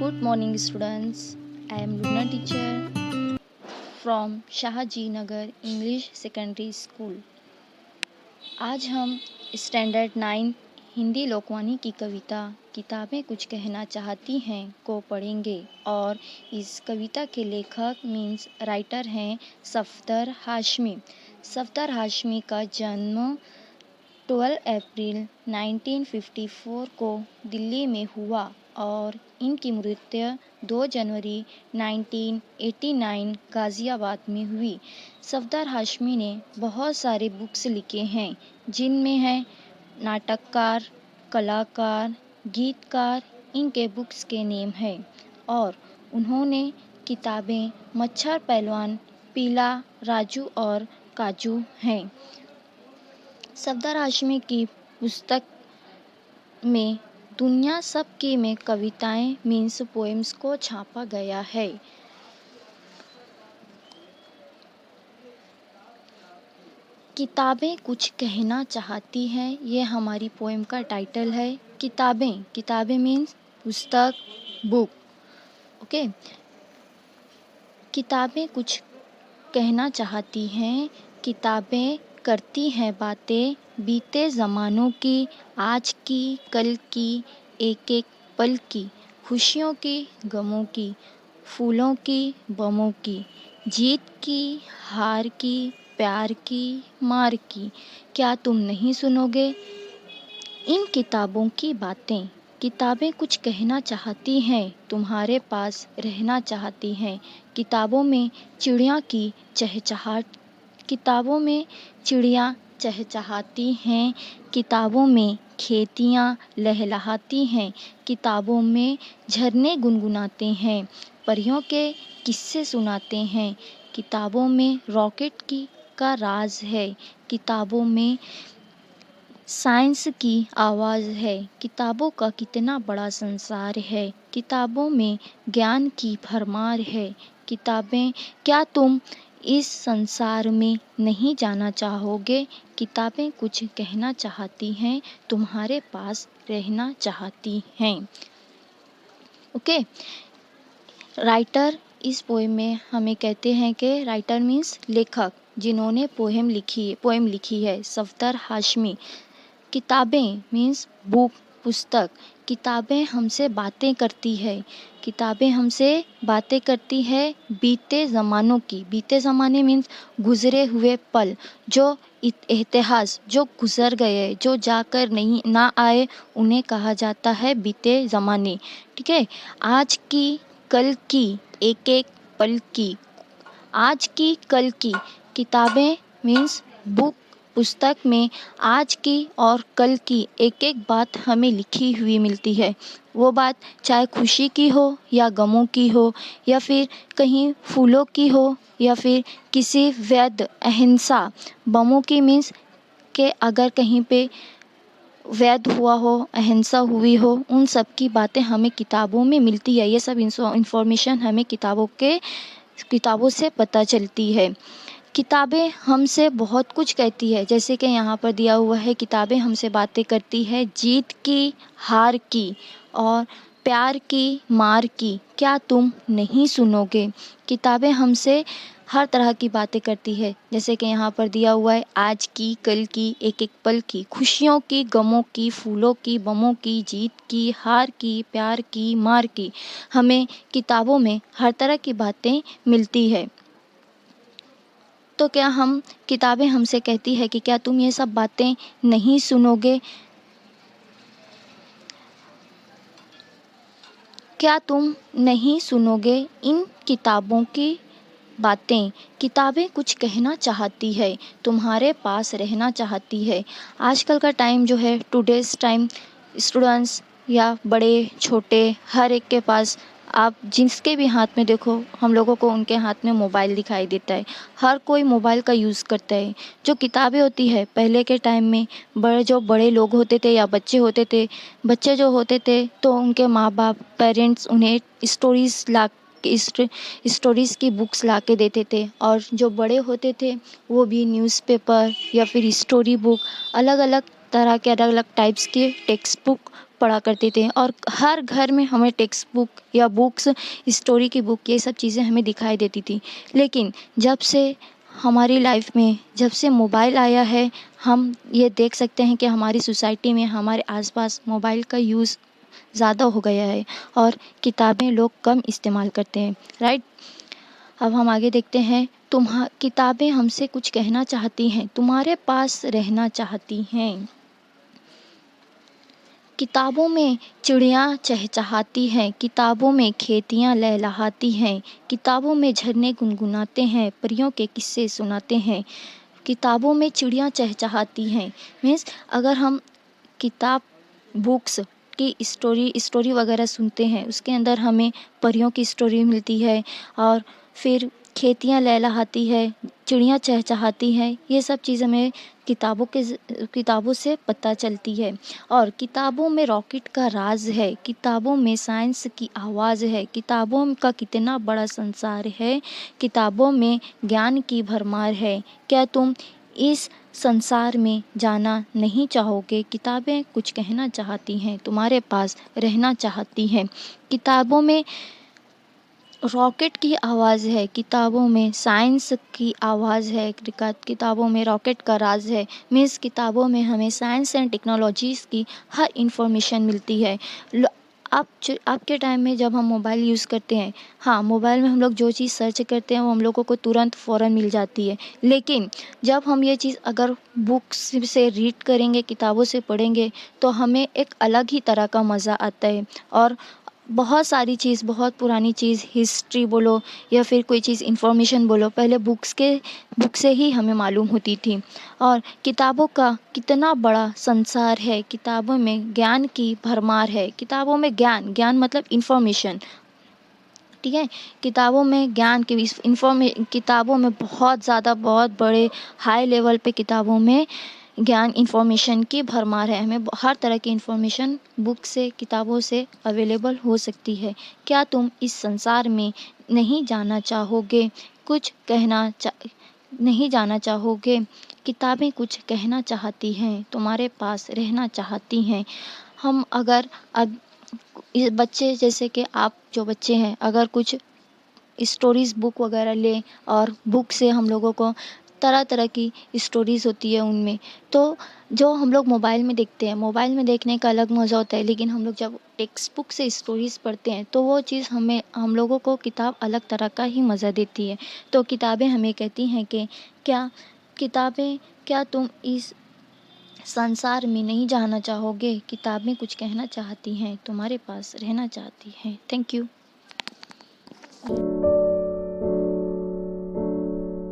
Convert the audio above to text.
Good morning, students. I am Luna teacher from Shahji Nagar English secondary school. आज हम standard 9 Hindi Lokvani की कविता किताबें कुछ कहना चाहती हैं को पढ़ेंगे और इस कविता के लेखक मीन्स राइटर हैं सफदर हाशमी। सफदर हाशमी का जन्म 12 अप्रैल 1954 को दिल्ली में हुआ और इनकी मृत्यु 2 जनवरी 1989 गाज़ियाबाद में हुई। सफदर हाशमी ने बहुत सारे बुक्स लिखे हैं जिनमें है नाटककार, कलाकार, गीतकार, इनके बुक्स के नेम है। और उन्होंने किताबें मच्छर पहलवान, पीला, राजू और काजू हैं। सफदर हाशमी की पुस्तक में दुनिया सब की में कविताएं मीन्स पोएम्स को छापा गया है। किताबें कुछ कहना चाहती हैं, ये हमारी पोएम का टाइटल है। किताबें मीन्स पुस्तक, बुक। ओके, किताबें कुछ कहना चाहती हैं, किताबें करती हैं बातें बीते ज़मानों की, आज की, कल की, एक एक पल की, खुशियों की, गमों की, फूलों की, बमों की, जीत की, हार की, प्यार की, मार की। क्या तुम नहीं सुनोगे इन किताबों की बातें? किताबें कुछ कहना चाहती हैं, तुम्हारे पास रहना चाहती हैं। किताबों में चिड़िया की चहचहाट, किताबों में चिड़िया चहचहाती हैं, किताबों में खेतियाँ लहलहाती हैं, किताबों में झरने गुनगुनाते हैं, परियों के किस्से सुनाते हैं, किताबों में रॉकेट की का राज है, किताबों में साइंस की आवाज़ है। किताबों का कितना बड़ा संसार है, किताबों में ज्ञान की भरमार है। किताबें, क्या तुम इस संसार में नहीं जाना चाहोगे? किताबें कुछ कहना चाहती हैं, तुम्हारे पास रहना चाहती हैं। ओके, राइटर इस पोएम में हमें कहते हैं कि राइटर मीन्स लेखक, जिन्होंने पोएम लिखी है सफदर हाशमी। किताबें मीन्स बुक, पुस्तक। किताबें हमसे बातें करती है, किताबें हमसे बातें करती है बीते ज़मानों की। बीते ज़माने मीन्स गुज़रे हुए पल, जो इतिहास जो गुज़र गए, जो जाकर नहीं ना आए, उन्हें कहा जाता है बीते ज़माने। ठीक है, आज की, कल की, एक एक पल की, आज की, कल की। किताबें मीन्स बुक, पुस्तक में आज की और कल की एक एक बात हमें लिखी हुई मिलती है। वो बात चाहे खुशी की हो या गमों की हो, या फिर कहीं फूलों की हो, या फिर किसी वैध अहिंसा, बमों की मीन्स के अगर कहीं पे वैध हुआ हो, अहिंसा हुई हो, उन सब की बातें हमें किताबों में मिलती है। ये सब इंफॉर्मेशन हमें किताबों से पता चलती है। किताबें हमसे बहुत कुछ कहती है, जैसे कि यहाँ पर दिया हुआ है, किताबें हमसे बातें करती है जीत की, हार की और प्यार की, मार की। क्या तुम नहीं सुनोगे? किताबें हमसे हर तरह की बातें करती है, जैसे कि यहाँ पर दिया हुआ है आज की, कल की, एक एक पल की, खुशियों की, गमों की, फूलों की, बमों की, जीत की, हार की, प्यार की, मार की। हमें किताबों में हर तरह की बातें मिलती है। तो क्या किताबें हमसे कहती है कि क्या तुम ये सब बातें नहीं सुनोगे? क्या तुम नहीं सुनोगे इन किताबों की बातें? किताबें कुछ कहना चाहती है, तुम्हारे पास रहना चाहती है। आजकल का टाइम जो है, टुडेज़ टाइम, स्टूडेंट्स या बड़े छोटे हर एक के पास, आप जिसके भी हाथ में देखो, हम लोगों को उनके हाथ में मोबाइल दिखाई देता है। हर कोई मोबाइल का यूज़ करता है। जो किताबें होती है पहले के टाइम में, जो बड़े लोग होते थे या बच्चे होते थे, बच्चे जो होते थे तो उनके माँ बाप, पेरेंट्स उन्हें स्टोरीज़ की बुक्स ला के देते थे, और जो बड़े होते थे वो भी न्यूज़पेपर या फिर स्टोरी बुक, अलग अलग तरह के अलग अलग टाइप्स के टेक्स्ट बुक पढ़ा करते थे और हर घर में हमें टेक्स्ट बुक या बुक्स, स्टोरी की बुक, ये सब चीज़ें हमें दिखाई देती थी। लेकिन जब से हमारी लाइफ में जब से मोबाइल आया है, हम ये देख सकते हैं कि हमारी सोसाइटी में हमारे आसपास मोबाइल का यूज़ ज़्यादा हो गया है और किताबें लोग कम इस्तेमाल करते हैं, राइट। अब हम आगे देखते हैं। किताबें हमसे कुछ कहना चाहती हैं, तुम्हारे पास रहना चाहती हैं। किताबों में चिड़िया चहचहाती हैं, किताबों में खेतियाँ लहलहाती हैं, किताबों में झरने गुनगुनाते हैं, परियों के किस्से सुनाते हैं। किताबों में चिड़िया चहचहाती हैं मीन्स अगर हम किताब, बुक्स की स्टोरी वगैरह सुनते हैं, उसके अंदर हमें परियों की स्टोरी मिलती है और फिर खेतियाँ लहलहाती है, चिड़िया चहचहाती हैं, ये सब चीज़ हमें किताबों से पता चलती है। और किताबों में रॉकेट का राज है, किताबों में साइंस की आवाज़ है, किताबों का कितना बड़ा संसार है, किताबों में ज्ञान की भरमार है। क्या तुम इस संसार में जाना नहीं चाहोगे? किताबें कुछ कहना चाहती हैं, तुम्हारे पास रहना चाहती हैं। किताबों में रॉकेट की आवाज़ है, किताबों में साइंस की आवाज़ है, किताबों में रॉकेट का राज है। मीन्स किताबों में हमें साइंस एंड टेक्नोलॉजीज़ की हर इंफॉर्मेशन मिलती है। अब के टाइम में जब हम मोबाइल यूज़ करते हैं, हाँ, मोबाइल में हम लोग जो चीज़ सर्च करते हैं वो हम लोगों को तुरंत फ़ौरन मिल जाती है। लेकिन जब हम ये चीज़ अगर बुक्स से रीड करेंगे, किताबों से पढ़ेंगे, तो हमें एक अलग ही तरह का मज़ा आता है। और बहुत सारी चीज़, बहुत पुरानी चीज़, हिस्ट्री बोलो या फिर कोई चीज़ इन्फॉर्मेशन बोलो, पहले बुक से ही हमें मालूम होती थी। और किताबों का कितना बड़ा संसार है, किताबों में ज्ञान की भरमार है। किताबों में ज्ञान मतलब इन्फॉर्मेशन, ठीक है। किताबों में ज्ञान की किताबों में बहुत ज़्यादा, बहुत बड़े हाई लेवल पे किताबों में ज्ञान, इन्फॉर्मेशन की भरमार है। हमें हर तरह की इन्फॉर्मेशन बुक से, किताबों से अवेलेबल हो सकती है। क्या तुम इस संसार में नहीं जाना चाहोगे? नहीं जाना चाहोगे? किताबें कुछ कहना चाहती हैं, तुम्हारे पास रहना चाहती हैं। हम अगर अब ये बच्चे, जैसे कि आप जो बच्चे हैं, अगर कुछ स्टोरीज़ बुक वगैरह लें और बुक से हम लोगों को तरह तरह की स्टोरीज़ होती है उनमें, तो जो हम लोग मोबाइल में देखते हैं, मोबाइल में देखने का अलग मज़ा होता है, लेकिन हम लोग जब टेक्स्ट बुक से स्टोरीज़ पढ़ते हैं तो वो चीज़ हम लोगों को किताब अलग तरह का ही मज़ा देती है। तो किताबें हमें कहती हैं कि क्या तुम इस संसार में नहीं जाना चाहोगे? किताबें कुछ कहना चाहती हैं, तुम्हारे पास रहना चाहती हैं। Thank you.